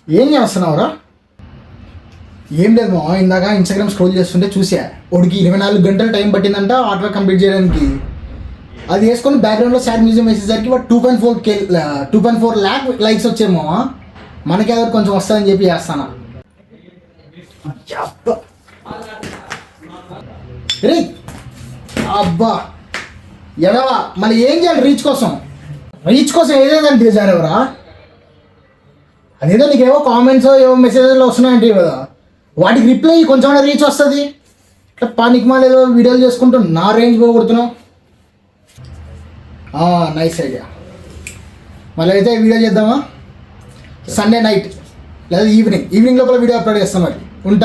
ఏం చేస్తున్నావురా? ఏం లేదు మా, ఇందాక ఇన్స్టాగ్రామ్ స్క్రోల్ చేస్తుంటే చూసా, వాడికి 24 గంటలు టైం పట్టిందంట ఆర్ట్ వర్క్ కంప్లీట్ చేయడానికి. అది వేసుకొని బ్యాక్గ్రౌండ్లో సాడ్ మ్యూజియం వేసేసరికి వాడు 2.4 ల్యాక్ లైక్స్ వచ్చేమో. మనకి ఎవరు కొంచెం వస్తుందని చెప్పి చేస్తాను. రే అబ్బా ఎదవా, మళ్ళీ ఏం చేయాలి రీచ్ కోసం ఏదేదని చేశారెవరా? అదేదో నీకేవో కామెంట్స్ ఏవో మెసేజ్లు వస్తున్నాయంటే కదా, వాటికి రిప్లై కొంచెం రీచ్ వస్తుంది. ఇట్లా పానికి మాలేదో వీడియోలు చేసుకుంటూ నా రేంజ్ పోగొడుతున్నావు. Nice idea. మళ్ళీ అయితే వీడియో చేద్దామా? సండే నైట్ లేదా ఈవినింగ్ లోపల వీడియో అప్లోడ్ చేస్తాం. మరి ఉంటా.